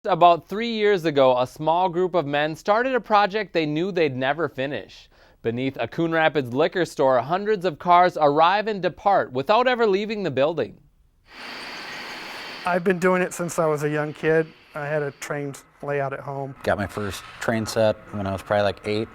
About 3 years ago, a small group of men started a project they knew they'd never finish. Beneath a Coon Rapids liquor store, hundreds of cars arrive and depart without ever leaving the building. I've been doing it since I was a young kid. I had a train layout at home. Got my first train set when I was probably like 8.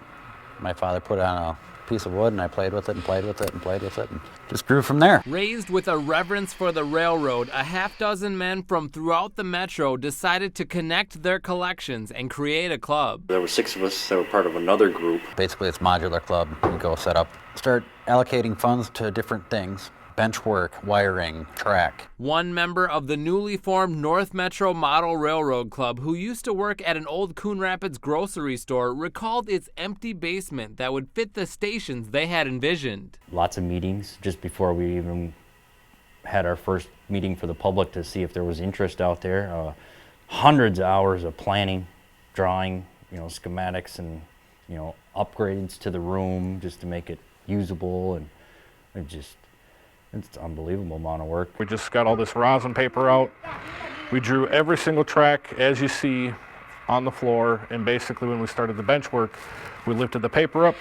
My father put it on a piece of wood and I played with it and played with it and played with it and just grew from there. Raised with a reverence for the railroad, a half-dozen men from throughout the metro decided to connect their collections and create a club. There were 6 of us that were part of another group. Basically, it's modular club. You go set up, start allocating funds to different things. Bench work, wiring, track. One member of the newly formed North Metro Model Railroad Club, who used to work at an old Coon Rapids grocery store, recalled its empty basement that would fit the stations they had envisioned. Lots of meetings just before we even had our first meeting for the public to see if there was interest out there. Hundreds of hours of planning, drawing, schematics and, upgrades to the room just to make it usable, and it's an unbelievable amount of work. We just got all this rosin paper out. We drew every single track as you see on the floor, and basically when we started the bench work, we lifted the paper up,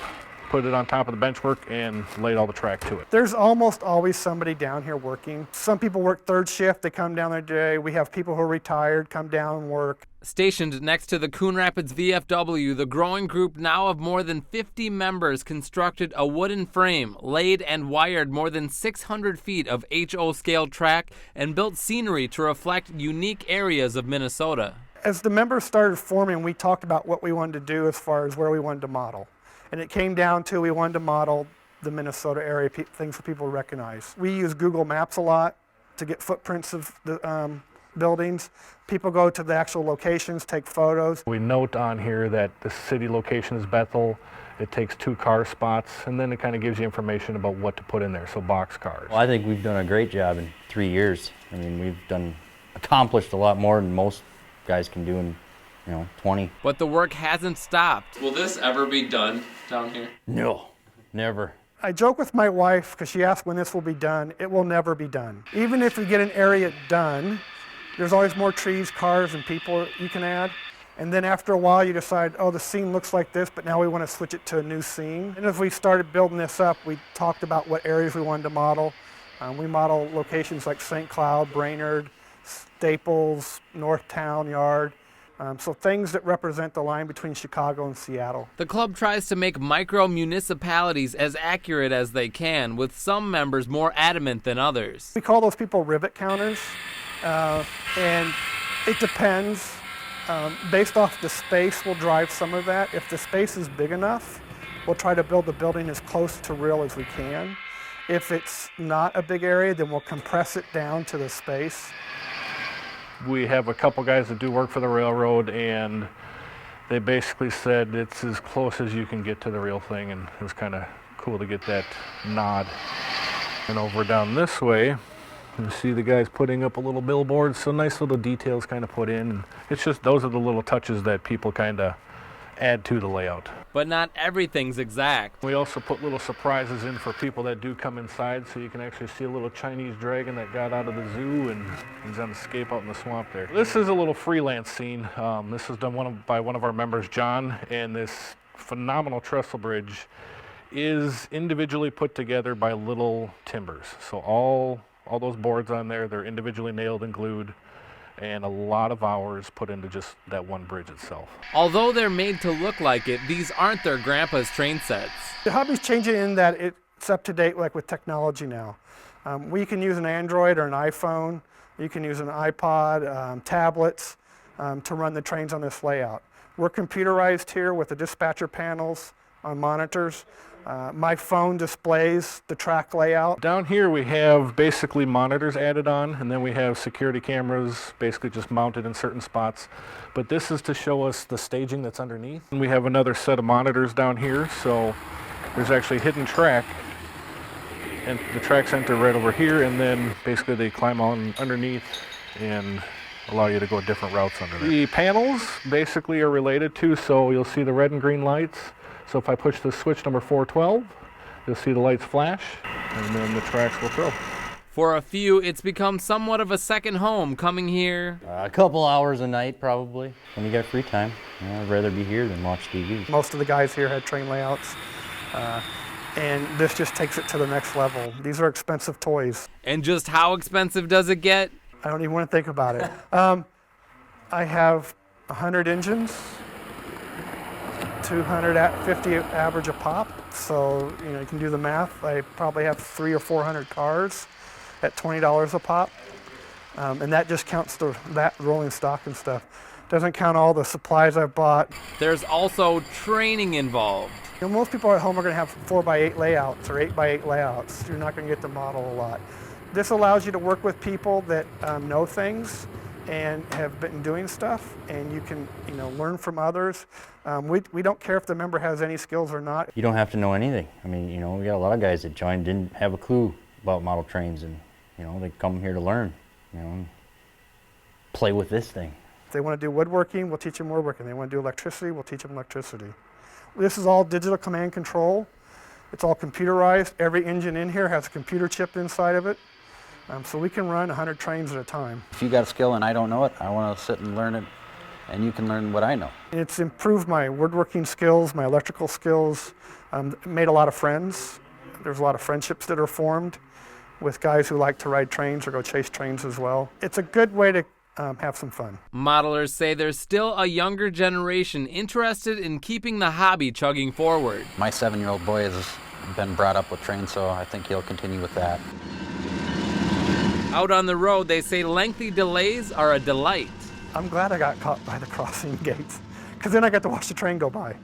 put it on top of the bench work, and laid all the track to it. There's almost always somebody down here working. Some people work third shift, they come down their day. We have people who are retired come down and work. Stationed next to the Coon Rapids VFW, the growing group, now of more than 50 members, constructed a wooden frame, laid and wired more than 600 feet of HO scale track, and built scenery to reflect unique areas of Minnesota. As the members started forming, we talked about what we wanted to do as far as where we wanted to model. And it came down to we wanted to model the Minnesota area, things for people to recognize. We use Google Maps a lot to get footprints of the buildings. People go to the actual locations, take photos. We note on here that the city location is Bethel. It takes 2 car spots, and then it kind of gives you information about what to put in there, so box cars. Well, I think we've done a great job in 3 years. I mean, we've accomplished a lot more than most guys can do in 20. But the work hasn't stopped. Will this ever be done down here? No, never. I joke with my wife, because she asked when this will be done. It will never be done. Even if we get an area done, there's always more trees, cars, and people you can add. And then after a while you decide, oh, the scene looks like this, but now we want to switch it to a new scene. And as we started building this up, we talked about what areas we wanted to model. We model locations like St. Cloud, Brainerd, Staples, North Town Yard. So things that represent the line between Chicago and Seattle. The club tries to make micro-municipalities as accurate as they can, with some members more adamant than others. We call those people rivet counters, and it depends. Based off the space, we'll drive some of that. If the space is big enough, we'll try to build the building as close to real as we can. If it's not a big area, then we'll compress it down to the space. We have a couple guys that do work for the railroad, and they basically said it's as close as you can get to the real thing, and it was kind of cool to get that nod. And over down this way, you see the guys putting up a little billboard, so nice little details kind of put in. And it's just those are the little touches that people kind of add to the layout. But not everything's exact. We also put little surprises in for people that do come inside, so you can actually see a little Chinese dragon that got out of the zoo and he's on escape out in the swamp there. This is a little freelance scene. This is done by one of our members, John, and this phenomenal trestle bridge is individually put together by little timbers. So all those boards on there, they're individually nailed and glued, and a lot of hours put into just that one bridge itself. Although they're made to look like it, these aren't their grandpa's train sets. The hobby's changing in that it's up to date with technology now. We can use an Android or an iPhone. You can use an iPod, tablets to run the trains on this layout. We're computerized here with the dispatcher panels on monitors. My phone displays the track layout. Down here we have basically monitors added on, and then we have security cameras basically just mounted in certain spots. But this is to show us the staging that's underneath. And we have another set of monitors down here, so there's actually hidden track, and the tracks enter right over here, and then basically they climb on underneath and allow you to go different routes under there. The panels basically are related to, so you'll see the red and green lights. So if I push the switch number 412, you'll see the lights flash, and then the tracks will throw. For a few, it's become somewhat of a second home coming here. A couple hours a night, probably, when you got free time. You know, I'd rather be here than watch TV. Most of the guys here had train layouts, and this just takes it to the next level. These are expensive toys. And just how expensive does it get? I don't even want to think about it. I have 100 engines, 250 average a pop, so you can do the math. I probably have 300 or 400 cars at $20 a pop, and that just counts that rolling stock and stuff. Doesn't count all the supplies I've bought. There's also training involved. Most people at home are going to have 4x8 layouts or 8x8 layouts. You're not going to get to model a lot. This allows you to work with people that know things and have been doing stuff, and you can learn from others. We don't care if the member has any skills or not. You don't have to know anything. I mean, we got a lot of guys that joined, didn't have a clue about model trains, and they come here to learn, play with this thing. If they want to do woodworking, we'll teach them woodworking. They want to do electricity, we'll teach them electricity. This is all digital command control. It's all computerized. Every engine in here has a computer chip inside of it. So we can run 100 trains at a time. If you got a skill and I don't know it, I want to sit and learn it, and you can learn what I know. It's improved my woodworking skills, my electrical skills, made a lot of friends. There's a lot of friendships that are formed with guys who like to ride trains or go chase trains as well. It's a good way to have some fun. Modelers say there's still a younger generation interested in keeping the hobby chugging forward. My 7-year-old boy has been brought up with trains, so I think he'll continue with that. Out on the road, they say lengthy delays are a delight. I'm glad I got caught by the crossing gates, because then I got to watch the train go by.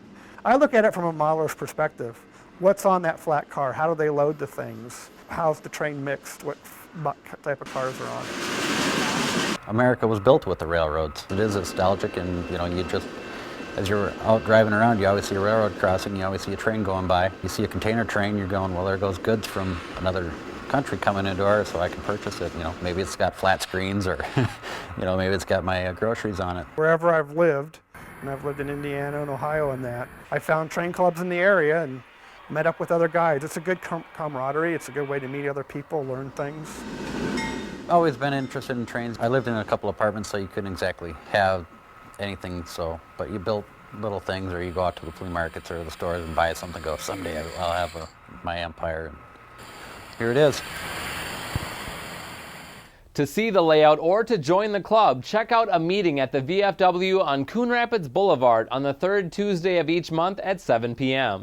I look at it from a modeler's perspective. What's on that flat car? How do they load the things? How's the train mixed? What type of cars are on it? America was built with the railroads. It is nostalgic, and you just, as you're out driving around, you always see a railroad crossing, you always see a train going by. You see a container train, you're going, well, there goes goods from another country coming into ours, so I can purchase it. Maybe it's got flat screens, or maybe it's got my groceries on it. Wherever I've lived, and I've lived in Indiana and Ohio and that, I found train clubs in the area and met up with other guys. It's a good camaraderie. It's a good way to meet other people, learn things. Always been interested in trains. I lived in a couple apartments, so you couldn't exactly have anything, but you built little things, or you go out to the flea markets or the stores and buy something, go, someday I'll have my empire. And here it is. To see the layout or to join the club, check out a meeting at the VFW on Coon Rapids Boulevard on the third Tuesday of each month at 7 p.m.